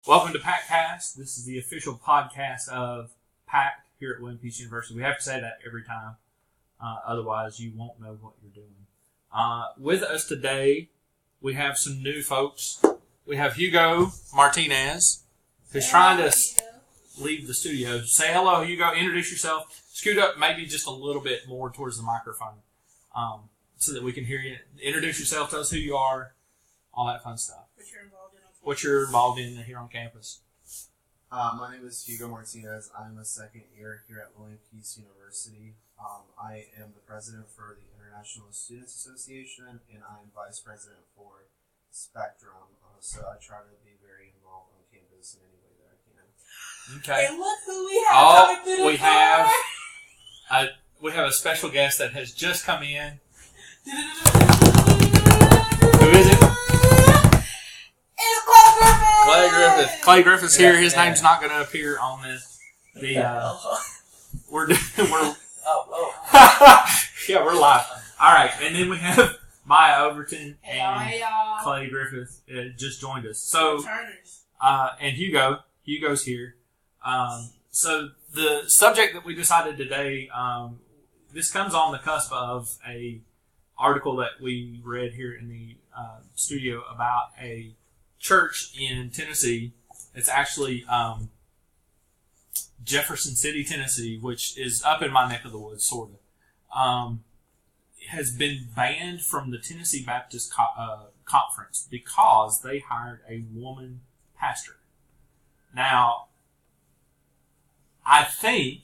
Welcome to PACTsix. This is the official podcast of PACT here at William Peace University. We have to say that every time. Otherwise, you won't know what you're doing. With us today, we have some new folks. We have Hugo Martinez, who's trying to leave the studio. Say hello, Hugo. Introduce yourself. Scoot up maybe just a little bit more towards the microphone so that we can hear you. Introduce yourself. Tell us who you are. All that fun stuff. What you're involved in here on campus. My name is Hugo Martinez. I'm a second year here at William Peace University. I am the president for the International Students Association, and I'm vice president for Spectrum. So I try to be very involved on campus in any way that I can. Okay. And look who we have. We have a special guest that has just come in. Who is it? Clay Griffith's here. His name's not going to appear on we're we're live. All right, and then we have Maya Overton and Clay Griffith just joined us. So, and Hugo's here. So the subject that we decided today, this comes on the cusp of a article that we read here in the studio about a church in Tennessee. It's actually Jefferson City, Tennessee, which is up in my neck of the woods, sort of. Has been banned from the Tennessee Baptist Conference because they hired a woman pastor. Now, I think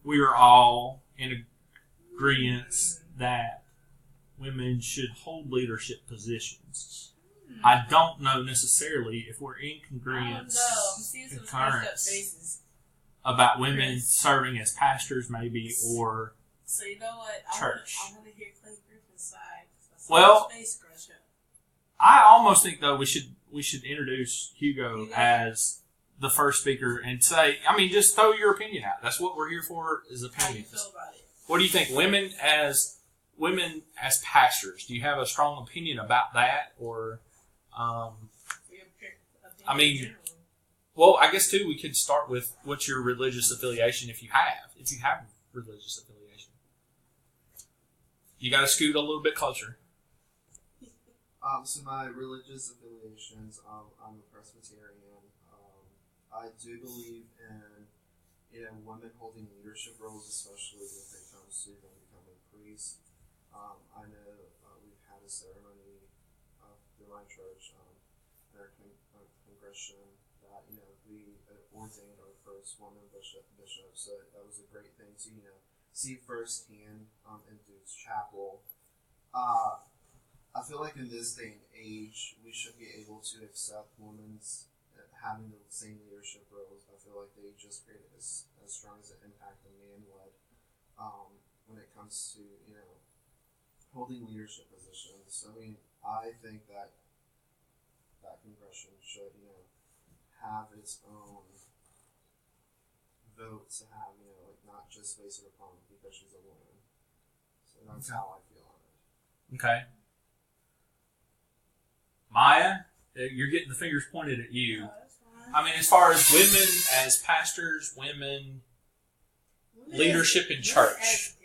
we are all in agreement that women should hold leadership positions. I don't know necessarily if we're in congruence about women serving as pastors, maybe, or so you know what? church. I want to hear Clay Griffith's side. Well, I almost think though we should introduce Hugo as the first speaker and say, just throw your opinion out. That's what we're here for, is opinions. How do you feel about it? What do you think, women as pastors? Do you have a strong opinion about that, or? Well, I guess too, we could start with what's your religious affiliation if you have religious affiliation. You got to scoot a little bit closer. So my religious affiliations, I'm a Presbyterian. I do believe in women holding leadership roles, especially if it comes to them becoming priests. I know we've had a ceremony through my church, our congregation, that we ordained our first woman bishop. So that was a great thing to see firsthand in Duke's Chapel. I feel like in this day and age, we should be able to accept women's having the same leadership roles. I feel like they just created as strong as an impact a man would when it comes to holding leadership positions. I think that congregation should have its own vote to have not just based it upon because she's a woman. So that's how I feel on it. Okay. Maya, you're getting the fingers pointed at you. As far as women as pastors, women leadership in church.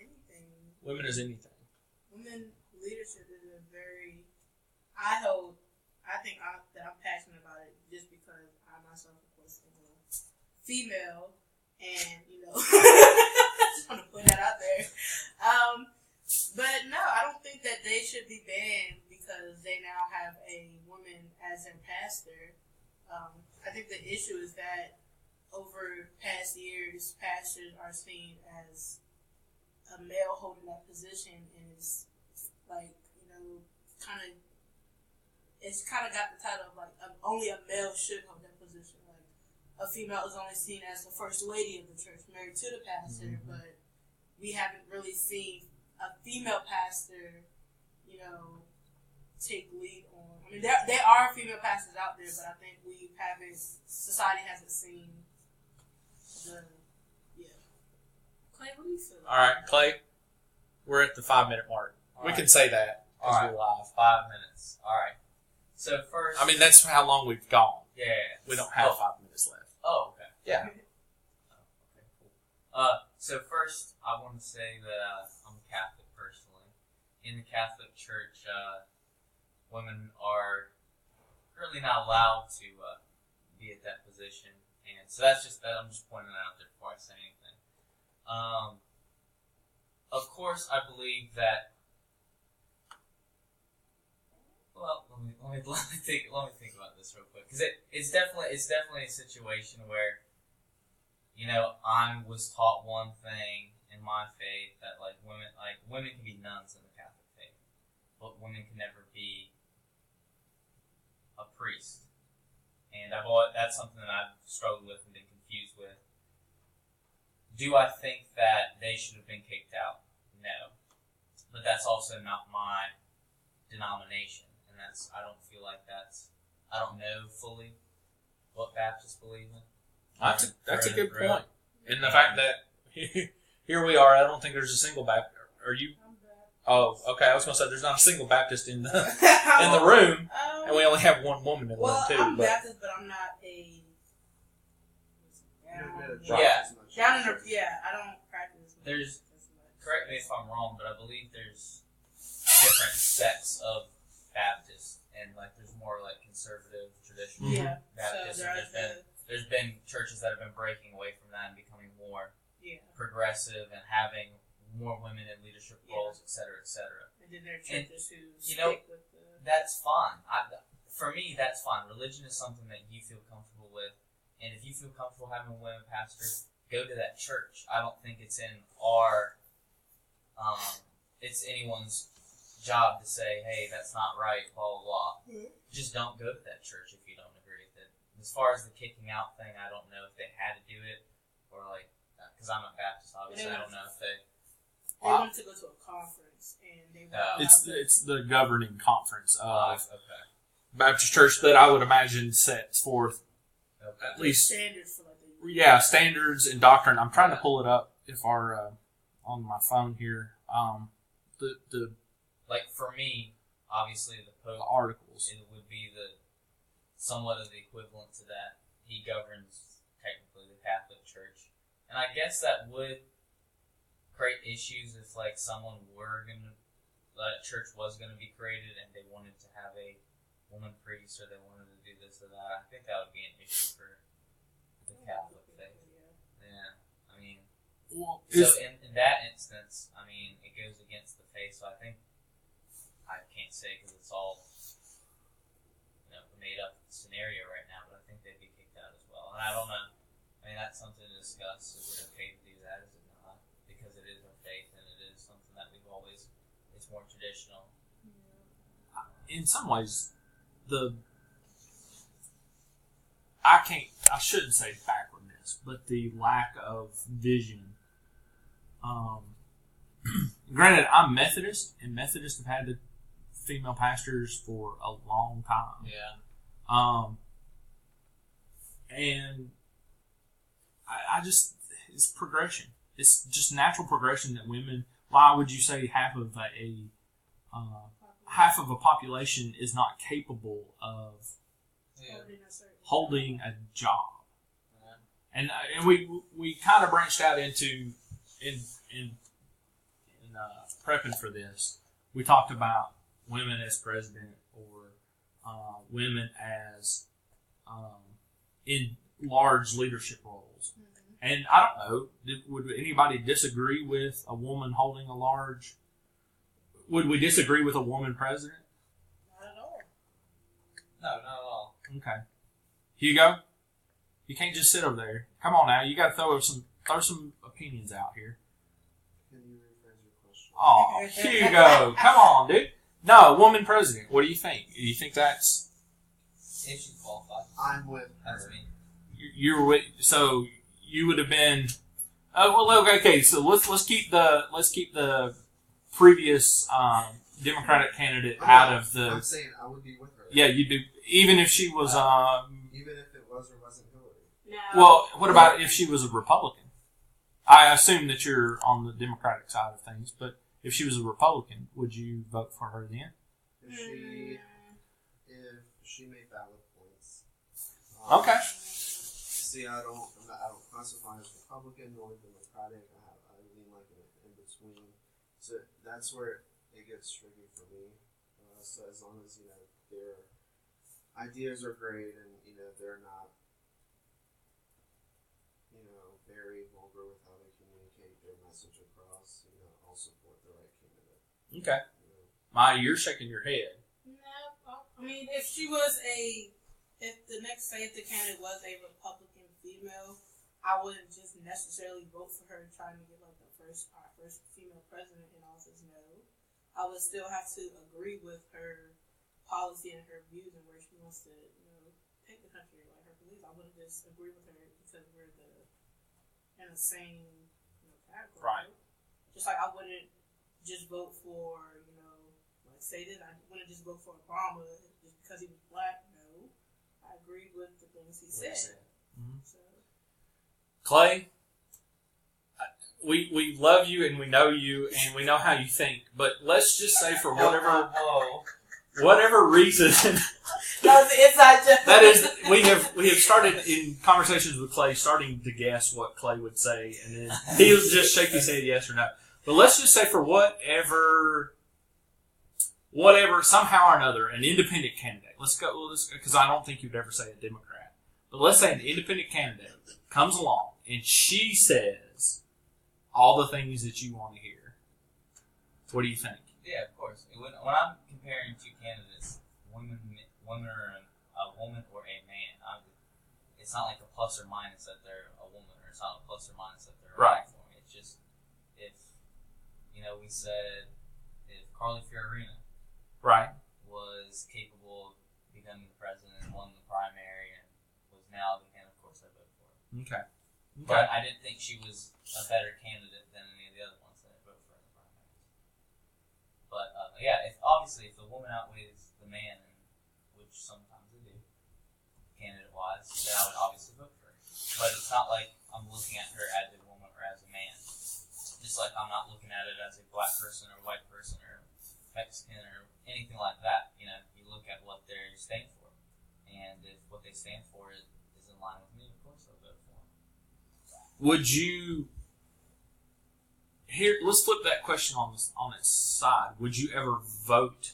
Women as anything. Women leadership is a very, I think that I'm passionate about it just because I myself, of course, am a female, and just want to put that out there. But no, I don't think that they should be banned because they now have a woman as their pastor. I think the issue is that over past years, pastors are seen as a male holding that position, and it's it's kind of got the title of only a male should hold that position. Like a female is only seen as the first lady of the church, married to the pastor, but we haven't really seen a female pastor, take lead on. There are female pastors out there, but I think society hasn't seen Clay, what do you feel? All right, Clay, we're at the 5-minute mark. We can say that because we're live. 5 minutes. All right. So first, that's how long we've gone. Yeah. We don't have 5 minutes left. Oh, okay. Yeah. Oh, okay, cool. So first, I want to say that I'm Catholic personally. In the Catholic Church, women are currently not allowed to be at that position, and so that's just that. I'm just pointing that out there before I say anything. Of course, I believe that. Well, let me think about this real quick, because it's definitely a situation where, I was taught one thing in my faith that women can be nuns in the Catholic faith, but women can never be a priest, and that's something that I've struggled with and been confused with. Do I think that they should have been kicked out? No, but that's also not my denomination. I don't feel like I don't know fully what Baptists believe in. That's a good point. And the fact that here we are, I don't think there's a single Baptist. Are you? Oh, okay. I was going to say there's not a single Baptist in the room, and we only have one woman in the room too. I'm Baptist, but I'm not a. I don't practice. Correct me if I'm wrong, but I believe there's different sects of Baptist, and there's more conservative, traditional Baptist. So there's been churches that have been breaking away from that and becoming more progressive and having more women in leadership roles, etc., etc. And then there are churches who stick with that's fine. For me, that's fine. Religion is something that you feel comfortable with, and if you feel comfortable having a women pastor, go to that church. I don't think it's in our it's anyone's job to say, hey, that's not right, blah, blah, blah. Mm-hmm. Just don't go to that church if you don't agree with it. As far as the kicking out thing, I don't know if they had to do it, or because I'm a Baptist, obviously, I don't know if they wanted to go to a conference, and they it's the governing conference of Baptist Church that I would imagine sets forth at least standards for standards and doctrine. I'm trying to pull it up on my phone here. The for me, obviously the Pope articles. It would be somewhat of the equivalent to that. He governs technically the Catholic Church, and I guess that would create issues if someone church was gonna be created and they wanted to have a woman priest, or they wanted to do this or that. I think that would be an issue for the Catholic faith. Yeah, I mean, so in that instance, I mean, it goes against the faith. So I think. I can't say because it's all made up scenario right now, but I think they'd be kicked out as well. And I don't know. I mean, that's something to discuss. Is it okay to do that? Is it not? Because it is our faith, and it is something that it's more traditional. In some ways, I shouldn't say backwardness, but the lack of vision. Granted, I'm Methodist, and Methodists have had female pastors for a long time. Yeah. And I just, it's progression. It's just natural progression that women. Why would you say half of a population is not capable of holding a job? Yeah. And we kind of branched out into in prepping for this. We talked about women as president, or women as in large leadership roles. Mm-hmm. And I don't know, would anybody disagree with a woman holding a large? Would we disagree with a woman president? Not at all. No, not at all. Okay, Hugo, you can't just sit over there. Come on now, you got to throw some opinions out here. Can you rephrase your question? Oh, Hugo, come on, dude. No, woman president. What do you think? Do you think that's? If she's qualified, I'm with. That's me. You're with. So you would have been. Oh well, okay. So let's keep the previous Democratic candidate out of the. I'm saying I would be with her. Yeah, you'd be, even if she was. Even if it was or wasn't Hillary. No. Well, what about if she was a Republican? I assume that you're on the Democratic side of things, but if she was a Republican, would you vote for her then? If she made valid points. Okay. See, I don't classify as Republican nor Democratic. I lean like in between. So that's where it gets tricky for me. So as long as their ideas are great and they're not very vulgar with how they communicate their message across, I'll support the right candidate. Okay. Maya, you're shaking your head. No, I mean, if the candidate was a Republican female, I wouldn't just necessarily vote for her trying to get like our first female president in office. No, I would still have to agree with her policy and her views and where she wants to, take the country, like her beliefs. I wouldn't just agree with her because we're in the same category. Right. Just like I wouldn't just vote for, let's say this, I wouldn't just vote for Obama just because he was black. No, I agreed with the things he said. Mm-hmm. So. Clay, we love you and we know you and we know how you think, but let's just say for whatever reason, that was the inside joke. that is, we have started in conversations with Clay, starting to guess what Clay would say, and then he'll just shake his head yes or no. But let's just say for whatever, somehow or another, an independent candidate. Let's go, because I don't think you'd ever say a Democrat. But let's say an independent candidate comes along and she says all the things that you want to hear. What do you think? Yeah, of course. When I'm comparing two candidates, women or a woman or a man, it's not like a plus or minus that they're a woman, or it's not a plus or minus that they're a right. man for me. It's just if we said if Carly Fiorina right was capable of becoming the president and won the primary and was now the candidate, of course I voted for her. Okay. But I didn't think she was a better candidate than any of the other ones that I voted for in the primaries. But if the woman outweighs the man, which sometimes they do, candidate-wise, then I would obviously vote for her. But it's not like I'm looking at her as a woman or as a man. Just like I'm not looking at it as a black person or white person or Mexican or anything like that. You look at what they stand for. And if what they stand for is in line with me, of course I'll vote for them. Would you... Here, let's flip that question on its side. Would you ever vote?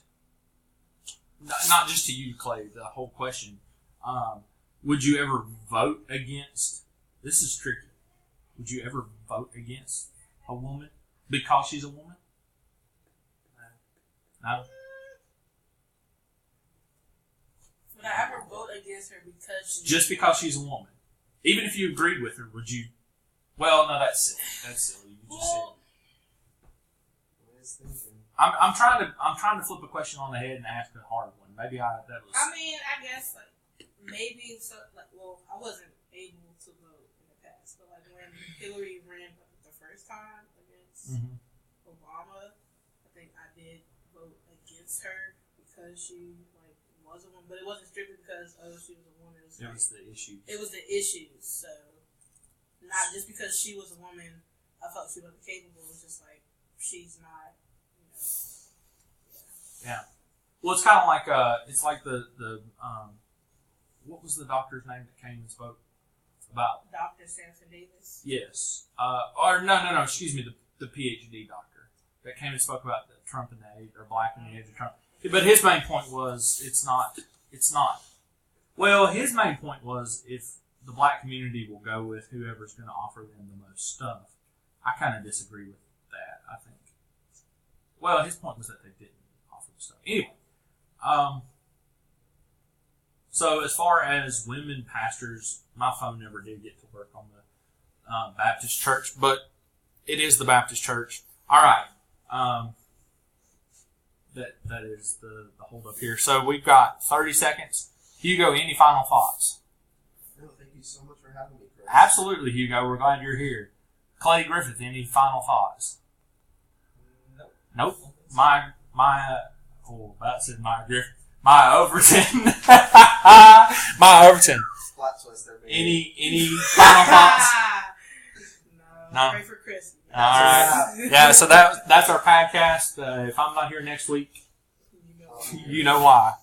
Not just to you, Clay. The whole question. Would you ever vote against? This is tricky. Would you ever vote against a woman because she's a woman? No. Would I ever vote against her because just because she's a woman? Even if you agreed with her, would you? Well, no, that's silly. That's silly. You just said. I'm trying to flip a question on the head and ask a hard one. Maybe that was. I mean, I guess maybe so. I wasn't able to vote in the past, but when Hillary ran the first time against Obama, I think I did vote against her because she was a woman, but it wasn't strictly because she was a woman. It was the issues. It was the issues. So not just because she was a woman, I felt she wasn't capable. It's just she's not. Yeah. Well, it's kind of like it's like the what was the doctor's name that came and spoke about Dr. Samson Davis? Yes. Or no. Excuse me, the PhD doctor that came and spoke about the Trump and the age, or black and the age of Trump. But his main point was it's not. Well, his main point was if the black community will go with whoever's going to offer them the most stuff. I kind of disagree with that. I think. Well, his point was that they didn't offer the stuff. Anyway, so as far as women pastors, my phone never did get to work on the Baptist church, but it is the Baptist church. All right. That is the hold up here. So we've got 30 seconds. Hugo, any final thoughts? No, thank you so much for having me, Chris. Absolutely, Hugo. We're glad you're here. Clay Griffith, any final thoughts? Nope. My Overton. My Overton. Plot twist there, baby. Any final thoughts? No. Pray for Chris. All right. Yeah. So that's our podcast. If I'm not here next week, you know why.